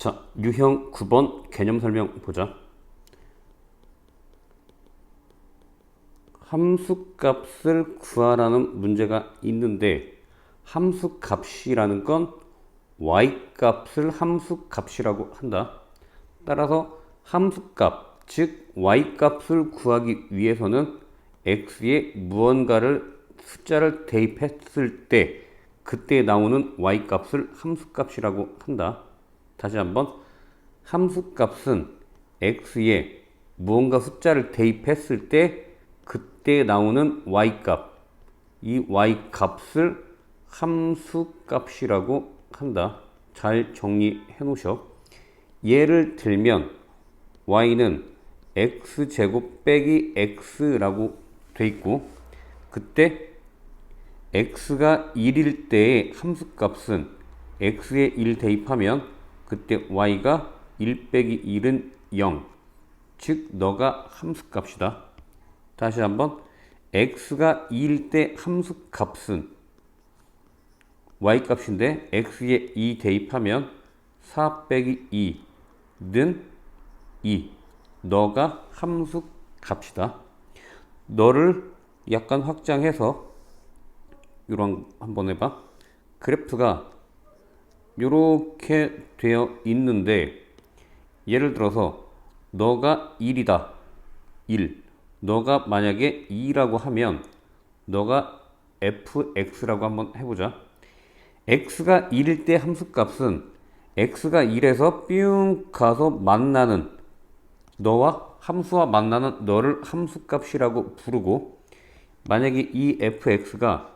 자, 유형 9번 개념 설명 보자. 함수값을 구하라는 문제가 있는데 함수값이라는 건 y값을 함수값이라고 한다. 따라서 함수값, 즉 y값을 구하기 위해서는 x에 무언가를 숫자를 대입했을 때 그때 나오는 y값을 함수값이라고 한다. 다시 한번, 함수값은 x에 무언가 숫자를 대입했을 때 그때 나오는 y값, 이 y값을 함수값이라고 한다. 잘 정리해 놓으셔. 예를 들면 y는 x제곱 빼기 x라고 돼 있고, 그때 x가 1일 때의 함수값은 x에 1 대입하면 그때 y가 1 빼기 1은 0, 즉 너가 함수값이다. 다시 한번, x가 2일 때 함수값은 y값인데 x에 2 대입하면 4 빼기 2는 2, 너가 함수값이다. 너를 약간 확장해서 이런 한번 해봐. 그래프가 이렇게 되어 있는데 예를 들어서 너가 1이다. 1. 너가 만약에 2라고 하면 너가 fx라고 한번 해보자. x가 1일 때 함수값은 x가 1에서 뿅 가서 만나는 너와 함수와 만나는 너를 함수값이라고 부르고, 만약에 이 fx가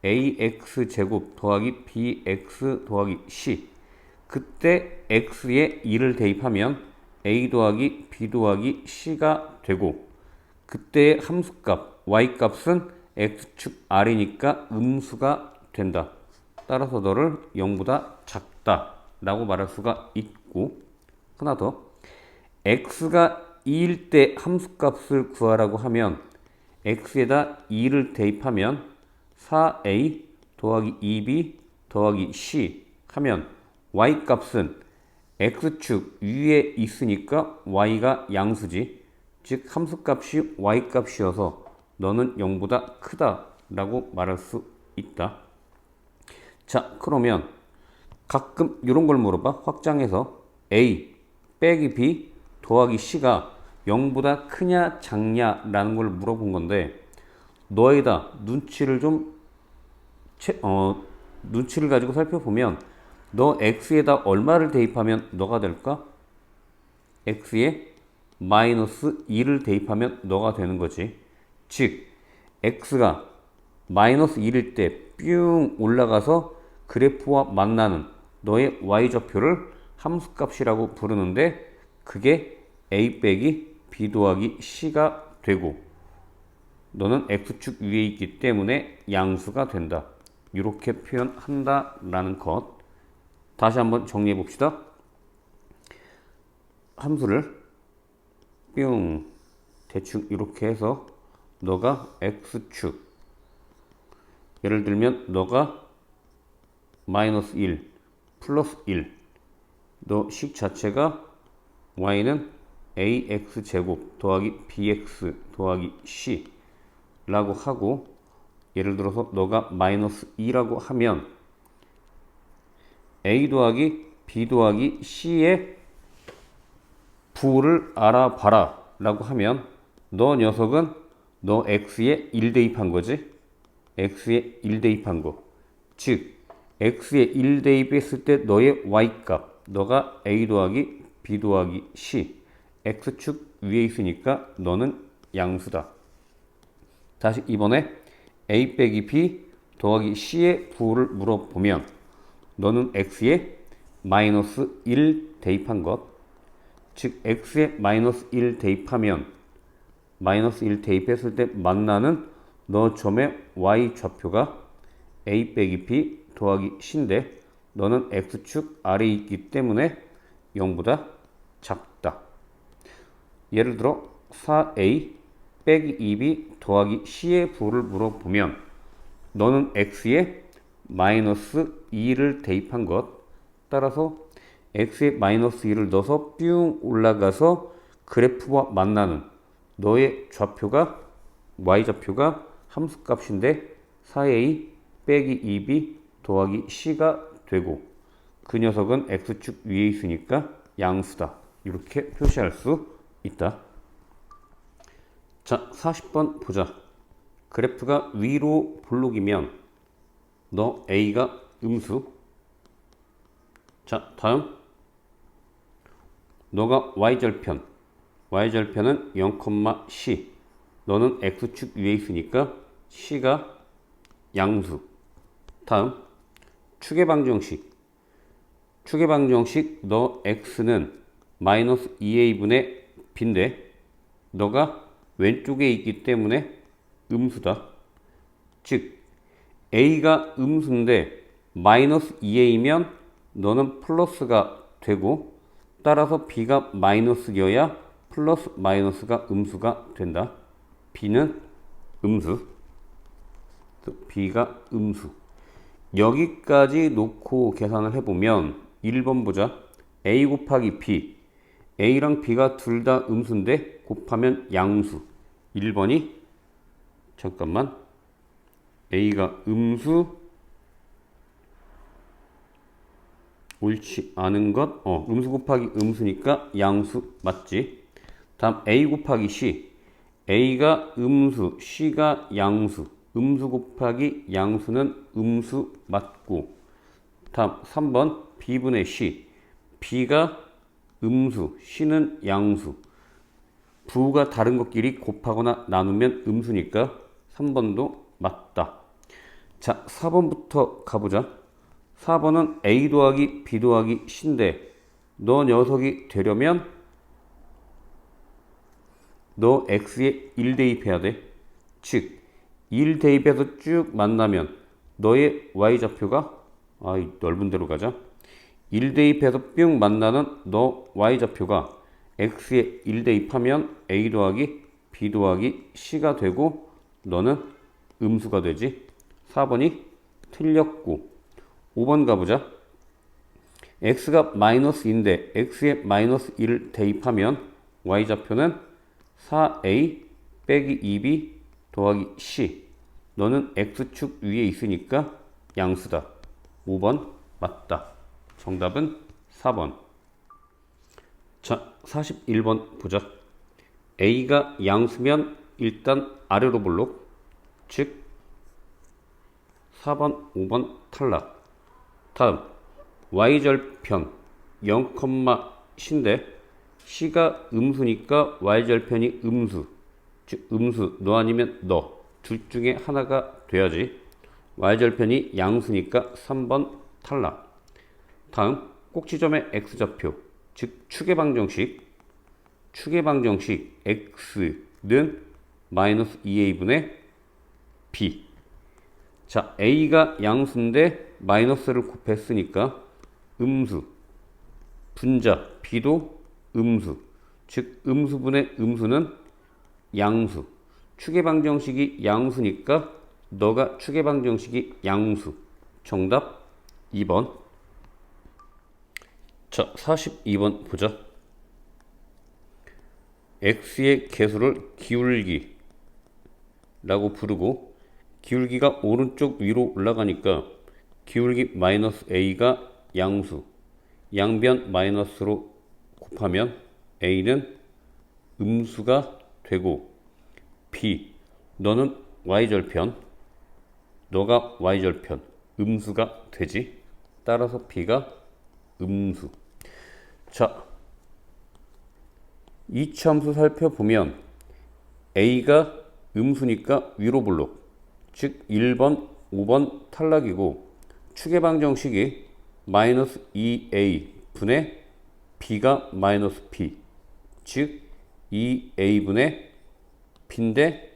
ax제곱 더하기 bx 더하기 c, 그때 x에 2를 대입하면 a 더하기 b 더하기 c가 되고, 그때의 함수값 y값은 x축 r이니까 음수가 된다. 따라서 너를 0보다 작다 라고 말할 수가 있고, 하나 더, x가 2일 때 함수값을 구하라고 하면 x에다 2를 대입하면 4a 더하기 2b 더하기 c 하면 y값은 x축 위에 있으니까 y가 양수지, 즉 함수값이 y값이어서 너는 0보다 크다 라고 말할 수 있다. 자, 그러면 가끔 이런 걸 물어봐. 확장해서 a 빼기 b 더하기 c가 0보다 크냐 작냐 라는 걸 물어본 건데, 너에다 눈치를 가지고 살펴보면 너 x에다 얼마를 대입하면 너가 될까? x에 마이너스 2를 대입하면 너가 되는 거지. 즉 x가 마이너스 1일 때 뿅 올라가서 그래프와 만나는 너의 y좌표를 함수값이라고 부르는데, 그게 a 빼기 b 더하기 c가 되고 너는 x축 위에 있기 때문에 양수가 된다. 이렇게 표현한다라는 것. 다시 한번 정리해 봅시다. 함수를 뿅 대충 이렇게 해서 너가 x축, 예를 들면 너가 마이너스 1 플러스 1, 너 식 자체가 y는 ax제곱 더하기 bx 더하기 c 라고 하고, 예를 들어서 너가 마이너스 2라고 하면 a 더하기 b 더하기 c의 부를 알아봐라 라고 하면 너 녀석은 너 x에 1 대입한 거지. x에 1 대입한 거, 즉 x에 1 대입했을 때 너의 y값, 너가 a 더하기 b 더하기 c, x축 위에 있으니까 너는 양수다. 다시 이번에 a 빼기 b 더하기 c의 부호를 물어보면 너는 x에 마이너스 1 대입한 것, 즉 x에 마이너스 1 대입하면 마이너스 1 대입했을 때 만나는 너 점의 y좌표가 a 빼기 b 더하기 c인데 너는 x축 아래에 있기 때문에 0보다 작다. 예를 들어 4a 빼기 2b 더하기 c의 부호를 물어보면 너는 x에 마이너스 2를 대입한 것, 따라서 x에 마이너스 1을 넣어서 뿅 올라가서 그래프와 만나는 너의 좌표가 y좌표가 함수값인데 4a 빼기 2b 더하기 c가 되고 그 녀석은 x축 위에 있으니까 양수다. 이렇게 표시할 수 있다. 자, 40번 보자. 그래프가 위로 볼록이면 너 a가 음수. 자, 다음 너가 y절편 y절편은 0,c 너는 x축 위에 있으니까 c가 양수. 다음 추계방정식 너 x는 마이너스 2a분의 b인데 너가 왼쪽에 있기 때문에 음수다. 즉 a가 음수인데 마이너스 2a면 너는 플러스가 되고 따라서 b가 마이너스여야 플러스 마이너스가 음수가 된다. b는 음수. b가 음수. 여기까지 놓고 계산을 해보면 1번 보자. a 곱하기 b a랑 b가 둘 다 음수인데 곱하면 양수. 1번이 잠깐만 a가 음수 옳지 않은 것 음수 곱하기 음수니까 양수 맞지. 다음 a 곱하기 c a가 음수 c가 양수 음수 곱하기 양수는 음수 맞고. 다음 3번 b분의 c b가 음수 c는 양수 부가 다른 것끼리 곱하거나 나누면 음수니까 3번도 맞다. 자, 4번부터 가보자. 4번은 a 더하기 b 더하기 c인데 너 녀석이 되려면 너 x에 1 대입해야 돼. 즉 1 대입해서 쭉 만나면 너의 y좌표가 넓은 데로 가자. 1 대입해서 뿅 만나는 너 y좌표가 x에 1 대입하면 a 더하기 b 더하기 c가 되고 너는 음수가 되지. 4번이 틀렸고 5번 가보자. x가 마이너스 2인데 x에 마이너스 1을 대입하면 y좌표는 4a 빼기 2b 더하기 c 너는 x축 위에 있으니까 양수다. 5번 맞다. 정답은 4번. 자, 41번 보자. a가 양수면 일단 아래로 볼록. 즉 4번, 5번 탈락. 다음 y절편 0,c인데 c가 음수니까 y절편이 음수. 즉 음수 너 아니면 너 둘 중에 하나가 돼야지. y절편이 양수니까 3번 탈락. 다음 꼭지점의 x좌표 즉 추계방정식 x는 마이너스 2a분의 b. 자, a가 양수인데 마이너스를 곱했으니까 음수. 분자 b도 음수. 즉 음수분의 음수는 양수. 추계방정식이 양수니까 너가 추계방정식이 양수. 정답 2번. 자, 42번 보자. x의 개수를 기울기라고 부르고 기울기가 오른쪽 위로 올라가니까 기울기 마이너스 a가 양수, 양변 마이너스로 곱하면 a는 음수가 되고 b, 너는 y절편, 너가 y절편, 음수가 되지. 따라서 b가 음수. 자, 이차함수 살펴보면 a가 음수니까 위로 볼록. 즉 1번, 5번 탈락이고 추계방정식이 마이너스 2a 분의 b가 마이너스 b. 즉 2a분의 b인데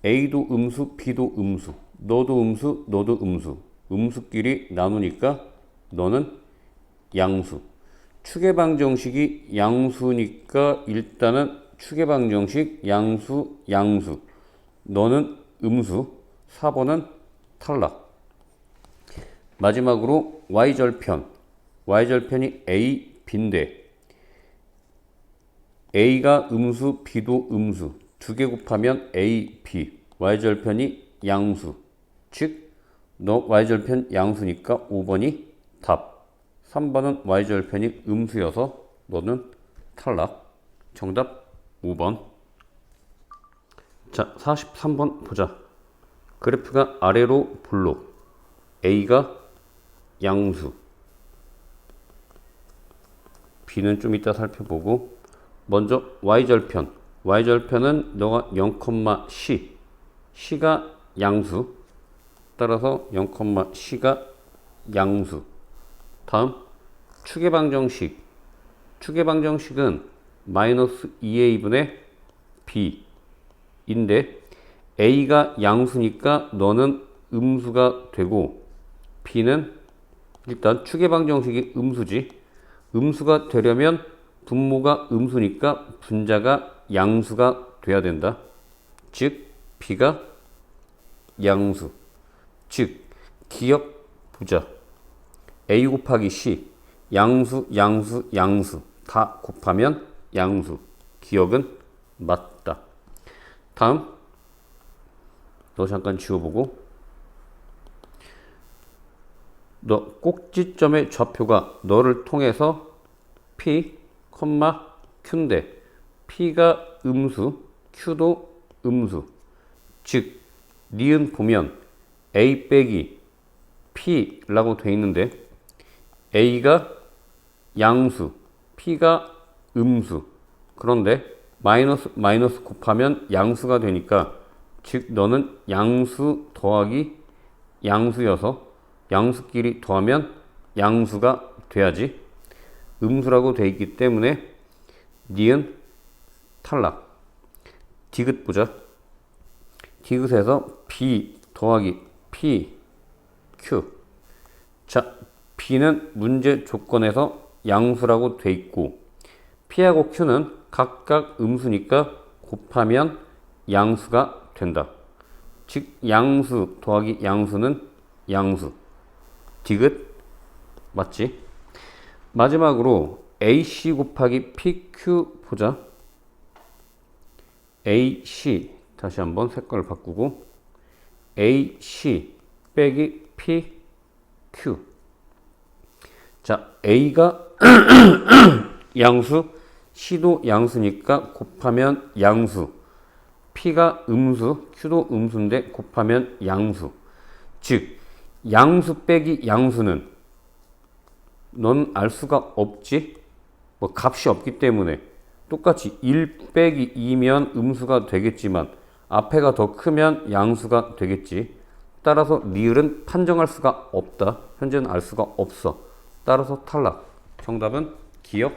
a도 음수, b도 음수. 너도 음수, 너도 음수. 음수끼리 나누니까 너는 양수. 추계방정식이 양수니까 일단은 추계방정식 양수, 양수. 너는 음수. 4번은 탈락. 마지막으로 y절편. y절편이 a, b인데 a가 음수, b도 음수. 두 개 곱하면 a, b. y절편이 양수. 즉, 너 y절편 양수니까 5번이 답. 3번은 y절편이 음수여서 너는 탈락. 정답 5번. 자, 43번 보자. 그래프가 아래로 블록. A가 양수. B는 좀 이따 살펴보고. 먼저 y절편. y절편은 너가 0,c. c가 양수. 따라서 0,c가 양수. 다음 추계방정식. 추계방정식은 마이너스 2a분의 b인데 a가 양수니까 너는 음수가 되고 b는 일단 추계방정식이 음수지. 음수가 되려면 분모가 음수니까 분자가 양수가 돼야 된다. 즉 b가 양수. 즉 기억 보자. a 곱하기 c 양수 양수 양수 다 곱하면 양수. 기억은 맞다. 다음 너 잠깐 지워보고. 너 꼭지점의 좌표가 너를 통해서 p, q인데 p가 음수, q도 음수. 즉 니은 보면 a 빼기 p라고 돼 있는데 a가 양수, p가 음수. 그런데 마이너스 마이너스 곱하면 양수가 되니까 즉 너는 양수 더하기 양수여서 양수끼리 더하면 양수가 돼야지. 음수라고 돼 있기 때문에 니은 탈락. 디귿 보자. 디귿에서 b 더하기 p, q. 자, b는 문제 조건에서 양수라고 돼 있고 p하고 q는 각각 음수니까 곱하면 양수가 된다. 즉 양수 더하기 양수는 양수. 디귿 맞지? 마지막으로 AC 곱하기 PQ 보자. AC 다시 한번 색깔을 바꾸고 AC 빼기 PQ. 자, A가 양수, C도 양수니까 곱하면 양수. P가 음수, Q도 음수인데 곱하면 양수. 즉 양수 빼기 양수는 넌 알 수가 없지. 뭐 값이 없기 때문에 똑같이 1 빼기 2면 음수가 되겠지만 앞에가 더 크면 양수가 되겠지. 따라서 리을은 판정할 수가 없다. 현재는 알 수가 없어. 따라서 탈락. 정답은 기억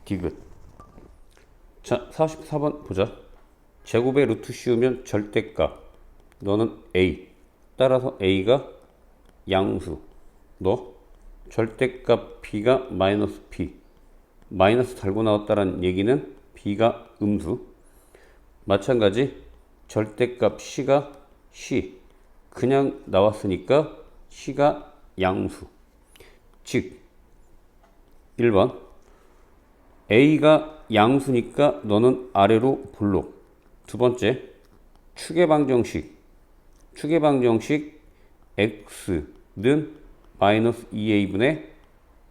디귿. 자, 44번 보자. 제곱의 루트 씌우면 절대값. 너는 A. 따라서 A가 양수. 너 절대값 B가 마이너스 P. 마이너스 달고 나왔다는 얘기는 B가 음수. 마찬가지 절대값 C가 C. 그냥 나왔으니까 C가 양수. 즉 1번 A가 양수니까 너는 아래로 블록. 두 번째 추계방정식. 추계방정식 X는 마이너스 2a분의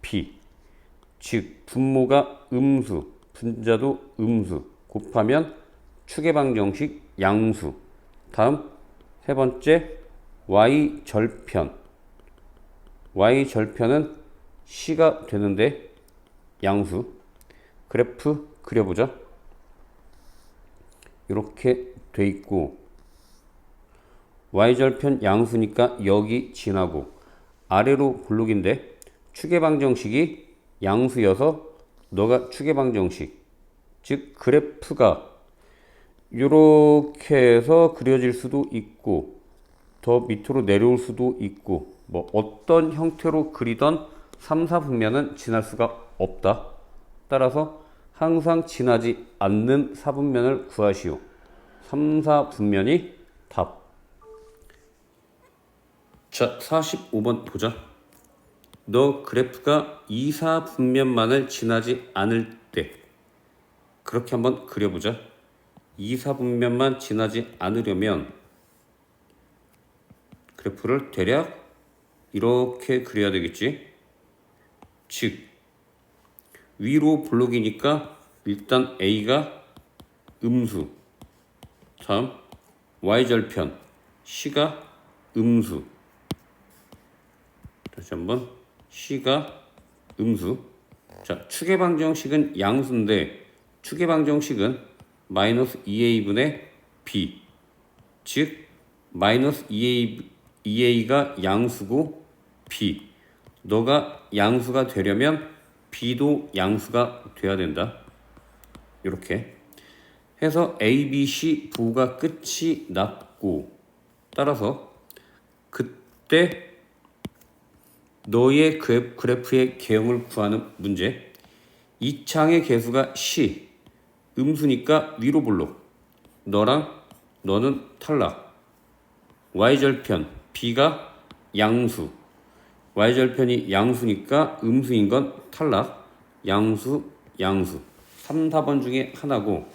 b. 즉 분모가 음수, 분자도 음수. 곱하면 추계방정식 양수. 다음 세 번째 y절편. y절편은 c가 되는데 양수. 그래프 그려보자. 이렇게 돼 있고 y절편 양수니까 여기 지나고 아래로 블록인데 추계방정식이 양수여서 너가 추계방정식. 즉 그래프가 이렇게 해서 그려질 수도 있고 더 밑으로 내려올 수도 있고 뭐 어떤 형태로 그리던 3, 4분면은 지날 수가 없다. 따라서 항상 지나지 않는 4분면을 구하시오. 3, 4분면이 답. 자, 45번 보자. 너 그래프가 이사분면만을 지나지 않을 때 그렇게 한번 그려보자. 이사분면만 지나지 않으려면 그래프를 대략 이렇게 그려야 되겠지. 즉 위로 블록이니까 일단 A가 음수, 다음 Y절편 C가 음수, 다시 한번 C가 음수. 자, 축의 방정식은 양수인데 축의 방정식은 마이너스 2A분의 B, 즉 마이너스 2A가 양수고 B, 너가 양수가 되려면 B도 양수가 돼야 된다. 이렇게 해서 A, B, C 부호가 끝이 났고, 따라서 그때 너의 그래프의 개형을 구하는 문제. 이 창의 개수가 C, 음수니까 위로 블록, 너랑 너는 탈락. Y절편 B가 양수, Y절편이 양수니까 음수인 건 탈락. 양수, 양수. 3, 4번 중에 하나고.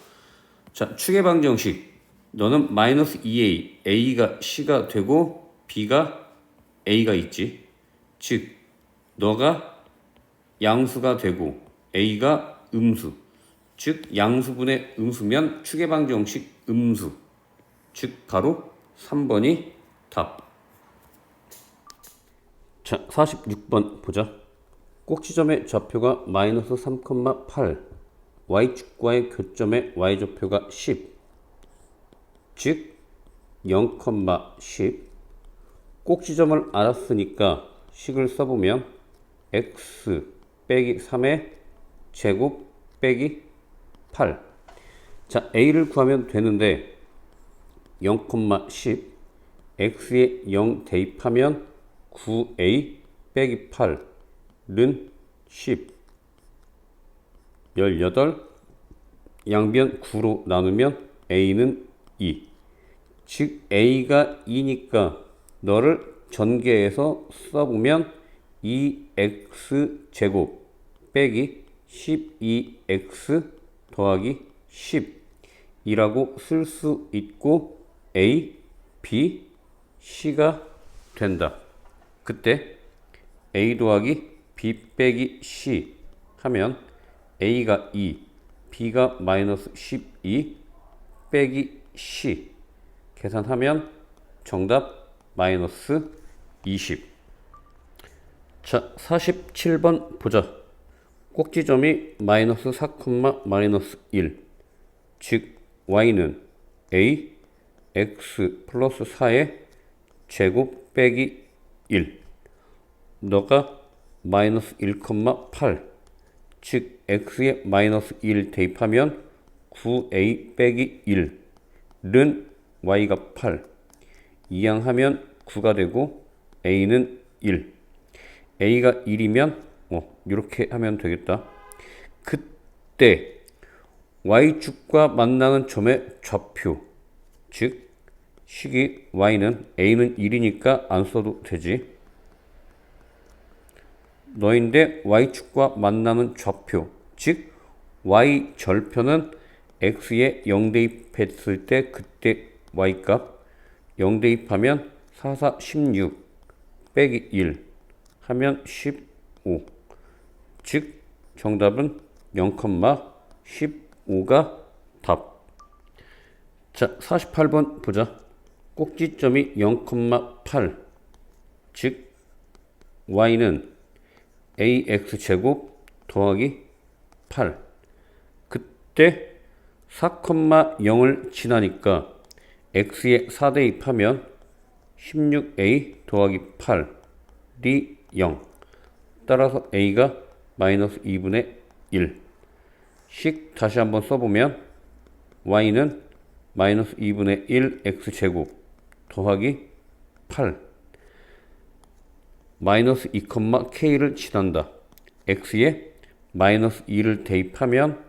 자, 축의 방정식. 너는 마이너스 2A, A가 C가 되고 B가 A가 있지. 즉, 너가 양수가 되고 A가 음수. 즉, 양수분의 음수면 축의 방정식 음수. 즉, 바로 3번이 답. 자, 46번 보자. 꼭지점의 좌표가 마이너스 3,8, Y축과의 교점의 Y좌표가 10, 즉 0,10. 꼭지점을 알았으니까 식을 써보면 x 빼기 3의 제곱 빼기 8. 자, a를 구하면 되는데 0,10, x에 0 대입하면 9a 빼기 8는 10, 18, 양변 9로 나누면 a는 2. 즉 a가 2니까 너를 전개해서 써보면 2x 제곱 빼기 12x 더하기 10이라고 쓸 수 있고 a, b, c가 된다. 그때 a 더하기 b 빼기 c 하면 a가 2, b가 마이너스 12 빼기 c 계산하면 정답 마이너스 20. 자, 47번 보자. 꼭지점이 마이너스 4, 마이너스 1, 즉 y는 a x 플러스 4의 제곱 빼기 1, 너가 마이너스 1,8, 즉 x에 마이너스 1 대입하면 9a 빼기 1는 y가 8, 이항하면 9가 되고 a는 1. a가 1이면 이렇게 하면 되겠다. 그때 y축과 만나는 점의 좌표, 즉 식이 y는 a는 1이니까 안 써도 되지. 너인데 y축과 만나는 좌표, 즉 y절편은 x에 0 대입했을 때 그때 y값 0 대입하면 4, 4, 16 빼기 1 하면 15. 즉 정답은 0,15가 답. 자, 48번 보자. 꼭지점이 0,8, 즉 y는 ax제곱 더하기 8. 그때 4,0을 지나니까 x에 4 대입하면 16a 더하기 8이 0. 따라서 a가 마이너스 2분의 1. 식 다시 한번 써보면 y는 마이너스 2분의 1 x제곱 더하기 8. 마이너스 2,k를 지난다. x에 마이너스 2를 대입하면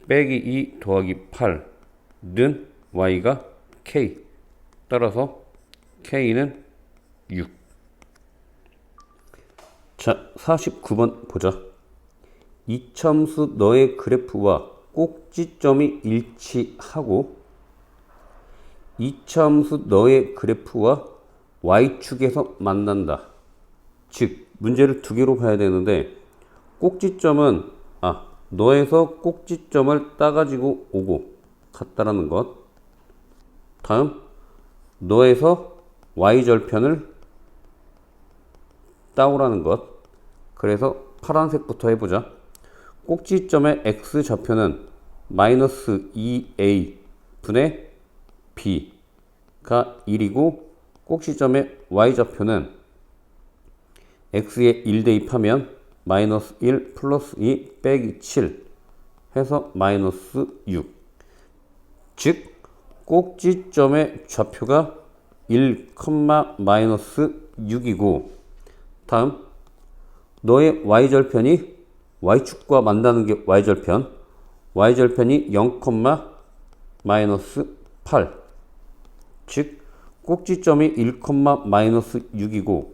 빼기 2 더하기 8는 y가 k. 따라서 k는 6. 자, 49번 보자. 이참수 너의 그래프와 꼭지점이 일치하고 이참수 너의 그래프와 y축에서 만난다. 즉 문제를 두 개로 봐야 되는데 꼭지점은 너에서 꼭지점을 따가지고 오고 갔다라는 것. 다음 너에서 y절편을 따오라는 것. 그래서 파란색부터 해보자. 꼭지점의 x좌표는 마이너스 2a 분의 b가 1이고 꼭지점의 y좌표는 x에 1 대입하면 마이너스 1 플러스 2 빼기 7 해서 마이너스 6. 즉 꼭지점의 좌표가 1, 마이너스 6이고 다음 너의 y절편이 y축과 만나는 게 y절편. y절편이 0, 마이너스 8. 즉 꼭지점이 1, 마이너스 6이고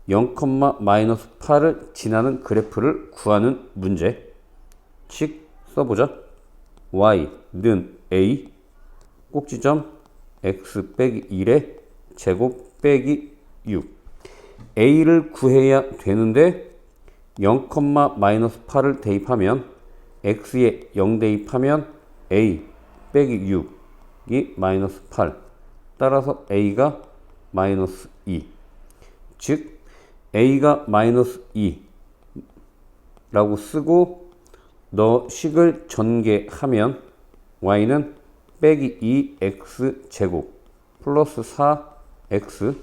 0, 마이너스 8을 지나는 그래프를 구하는 문제. 즉 써보자. y는 a 꼭지점 x 빼기 1의 제곱 빼기 6. a를 구해야 되는데 0, 마이너스 8을 대입하면 x에 0 대입하면 a 빼기 6이 마이너스 8. 따라서 a가 마이너스 2. 즉 a가 마이너스 2라고 쓰고 너 식을 전개하면 y는 빼기 2x 제곱 플러스 4x.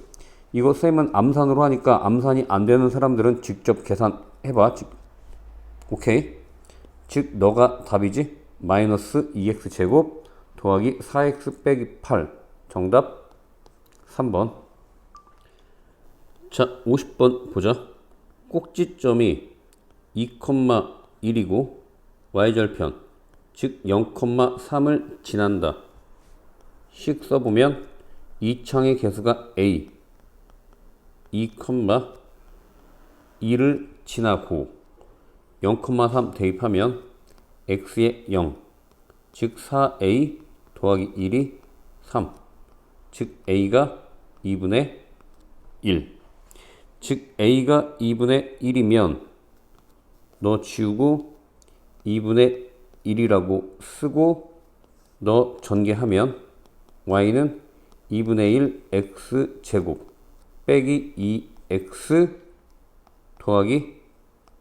이거 쌤은 암산으로 하니까 암산이 안 되는 사람들은 직접 계산해봐. 오케이. 즉 너가 답이지. 마이너스 2x 제곱 더하기 4x 빼기 8. 정답 3번. 자, 50번 보자. 꼭지점이 2, 1이고 y절편 즉 0, 3을 지난다. 식 써보면 이 창의 개수가 a 2, 2를 지나고 0, 3 대입하면 x에 0 즉 4a 더하기 1이 3. 즉 a가 2분의 1. 즉 a가 2분의 1이면 너 지우고 2분의 1이라고 쓰고 너 전개하면 y는 2분의 1 x 제곱 빼기 2x 더하기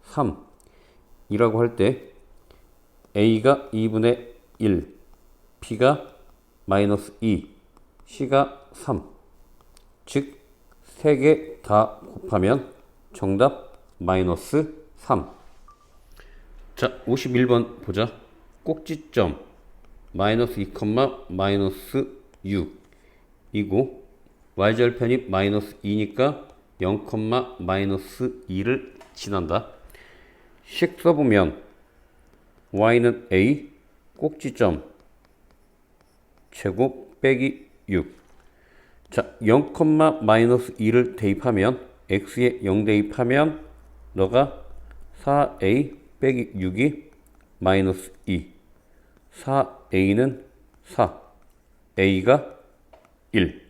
3 이라고 할 때 a가 2분의 1, b가 마이너스 2, c가 3. 즉 3개 다 곱하면 정답 마이너스 3. 자, 51번 보자. 꼭지점 마이너스 2, 마이너스 6이고 y절편이 마이너스 2니까 0, 마이너스 2를 지난다. 식 써보면 y는 a 꼭지점 제곱 빼기 6. 자, 0, 마이너스 2를 대입하면 x에 0 대입하면 너가 4a 빼기 6이 마이너스 2. 4a는 4. a가 1.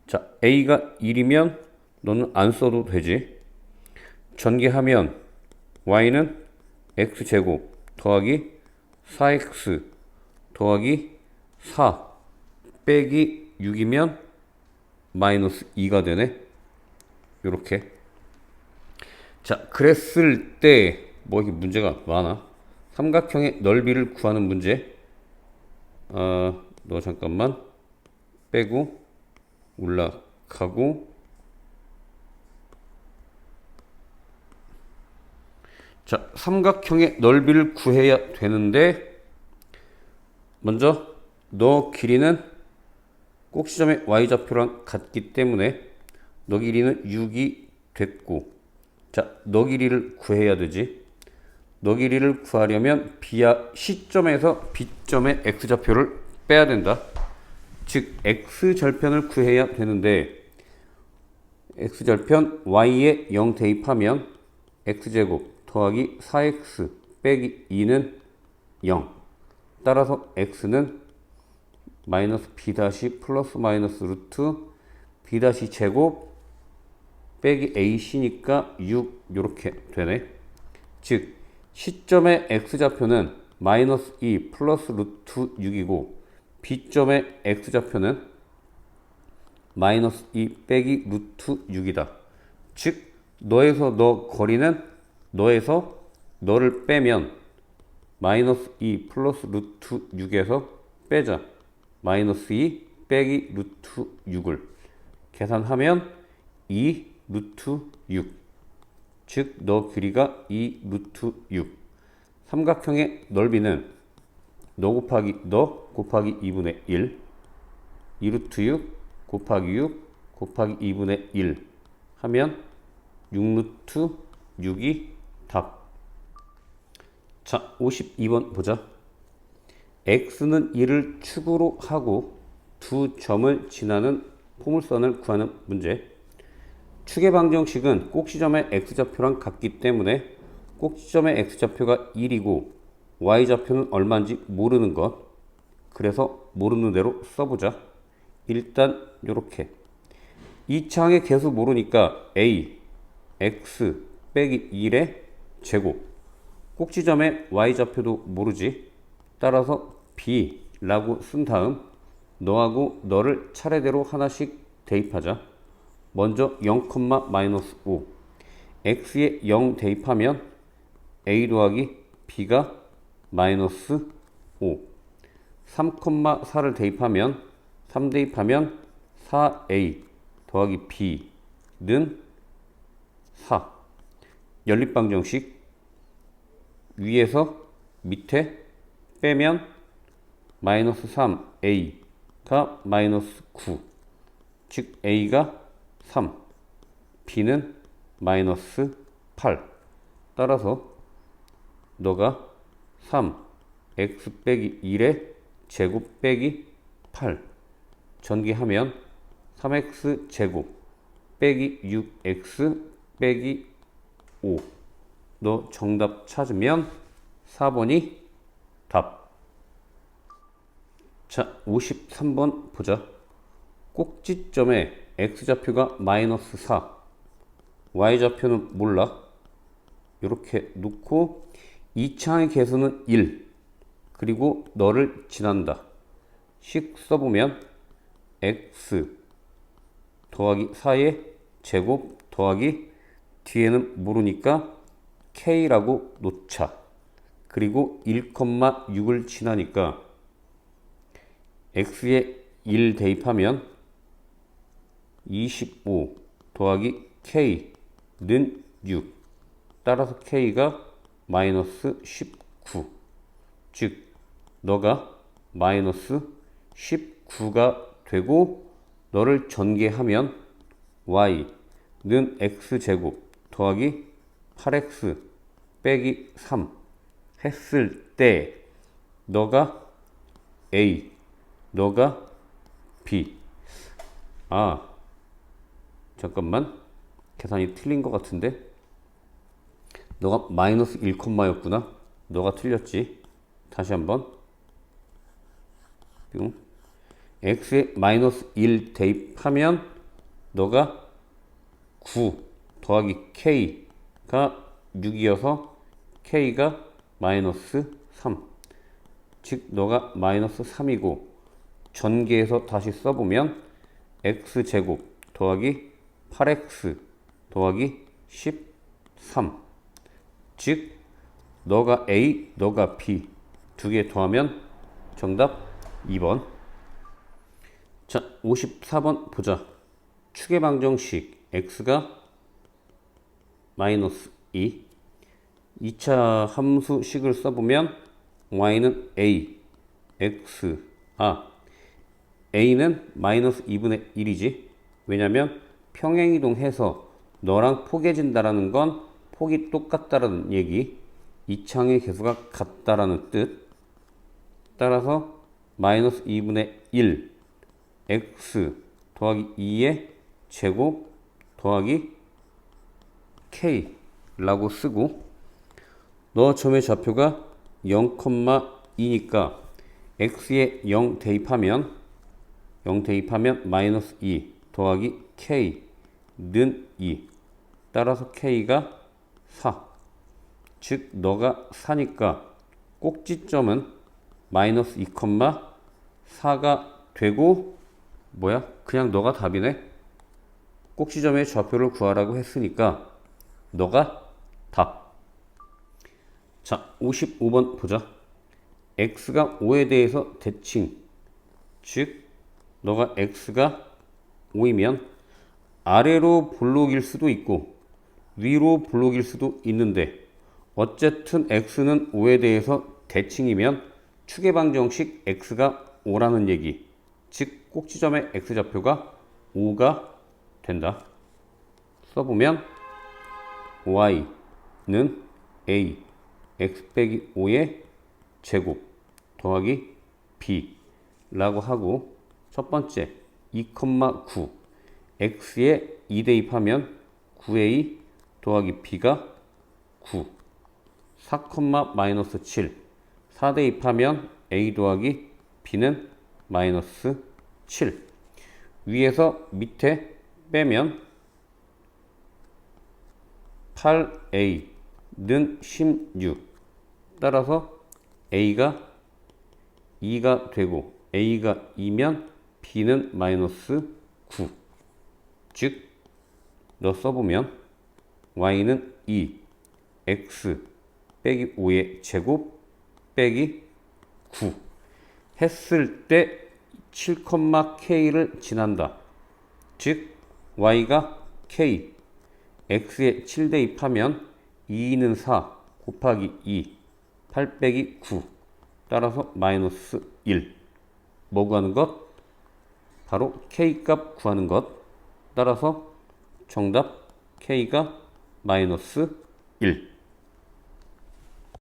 자, a가 1이면 너는 안 써도 되지. 전개하면 y는 x제곱 더하기 4x 더하기 4 빼기 6이면 마이너스 2가 되네. 요렇게. 자, 그랬을 때 뭐 이게 문제가 많아. 삼각형의 넓이를 구하는 문제. 너 잠깐만 빼고 올라가고. 자, 삼각형의 넓이를 구해야 되는데 먼저 너 길이는 꼭지점의 y좌표랑 같기 때문에 너 길이는 6이 됐고, 자, 너 길이를 구해야 되지. 너 길이를 구하려면 C점에서 B점의 x좌표를 빼야 된다. 즉 x절편을 구해야 되는데 x절편 y에 0 대입하면 x제곱 더하기 4x 빼기 2는 0. 따라서 x는 마이너스 b 다시 플러스 마이너스 루트 b 다시 제곱 빼기 ac니까 6 요렇게 되네. 즉 시점의 x좌표는 마이너스 2 플러스 루트 6이고 b점의 x좌표는 마이너스 2 빼기 루트 6이다. 즉 너에서 너 거리는 너에서 너를 빼면 마이너스 2 플러스 루트 6에서 빼자. 마이너스 2 빼기 루트 6을 계산하면 2 루트 6. 즉 너 길이가 2 루트 6. 삼각형의 넓이는 너 곱하기 2분의 1 2 루트 6 곱하기 6 곱하기 2분의 1 하면 6 루트 6이 답. 자, 52번 보자. x는 1을 축으로 하고 두 점을 지나는 포물선을 구하는 문제. 축의 방정식은 꼭지점의 x좌표랑 같기 때문에 꼭지점의 x좌표가 1이고 y좌표는 얼마인지 모르는 것. 그래서 모르는 대로 써보자. 일단 요렇게 이 창의 개수 모르니까 a x 빼기 1의 제곱. 꼭지점의 y좌표도 모르지. 따라서 b라고 쓴 다음 너하고 너를 차례대로 하나씩 대입하자. 먼저 0, 마이너스 5 x에 0 대입하면 a 더하기 b가 마이너스 5 3, 4를 대입하면 3 대입하면 4a 더하기 b는 4. 연립방정식 위에서 밑에 빼면 마이너스 3a가 마이너스 9. 즉 a가 3, b는 마이너스 8. 따라서 너가 3, x 빼기 1의 제곱 빼기 8 전개하면 3x 제곱 빼기 6x 빼기 5. 너 정답 찾으면 4번이 답. 자, 53번 보자. 꼭지점에 x좌표가 마이너스 4, y좌표는 몰라. 이렇게 놓고 이 창의 개수는 1, 그리고 너를 지난다. 식 써보면 x 더하기 4의 제곱 더하기 뒤에는 모르니까 k라고 놓자. 그리고 1,6을 지나니까 x에 1 대입하면 25 더하기 k는 6. 따라서 k가 마이너스 19. 즉 너가 마이너스 19가 되고 너를 전개하면 y는 x제곱 더하기 8x 빼기 3 했을 때 너가 a, 너가 b. 아, 잠깐만, 계산이 틀린 것 같은데. 너가 마이너스 1였구나. 너가 틀렸지. 다시 한번. x에 마이너스 1 대입하면 너가 9 더하기 k가 6이어서 k가 마이너스 3. 즉 너가 마이너스 3이고 전개해서 다시 써보면 x제곱 더하기 8x 더하기 13. 즉 너가 a, 너가 b 두 개 더하면 정답 2번. 자, 54번 보자. 축의 방정식 x가 마이너스 2. 2차 함수식을 써보면 y는 a, a는 마이너스 2분의 1이지. 왜냐면 평행이동해서 너랑 포개진다라는 건 폭이 똑같다라는 얘기. 이 창의 개수가 같다라는 뜻. 따라서 마이너스 2분의 1 x 더하기 2의 제곱 더하기 k를 라고 쓰고 너 점의 좌표가 0,2니까 x에 0 대입하면 마이너스 2 더하기 k는 2 따라서 k가 4 즉 너가 4니까 꼭지점은 마이너스 2,4가 되고 뭐야? 그냥 너가 답이네? 꼭지점의 좌표를 구하라고 했으니까 너가 답. 자, 55번 보자. x가 5에 대해서 대칭. 즉 너가 x가 5이면 아래로 볼록일 수도 있고 위로 볼록일 수도 있는데 어쨌든 x는 5에 대해서 대칭이면 추계방정식 x가 5라는 얘기. 즉 꼭지점의 x좌표가 5가 된다. 써보면 y는 a x 빼기 5의 제곱 더하기 b 라고 하고 첫 번째 2,9 x에 2 대입하면 9a 더하기 b가 9 4, 마이너스 7 4 대입하면 a 더하기 b는 마이너스 7 위에서 밑에 빼면 8a는 16 따라서 a가 2가 되고 a가 2면 b는 마이너스 9 즉 너 써보면 y는 2 x 빼기 5의 제곱 빼기 9 했을 때 7,k를 지난다. 즉 y가 k x에 7 대입하면 2는 4 곱하기 2 8 빼기 9 따라서 마이너스 1 뭐 구하는 것? 바로 k 값 구하는 것. 따라서 정답 k가 마이너스 1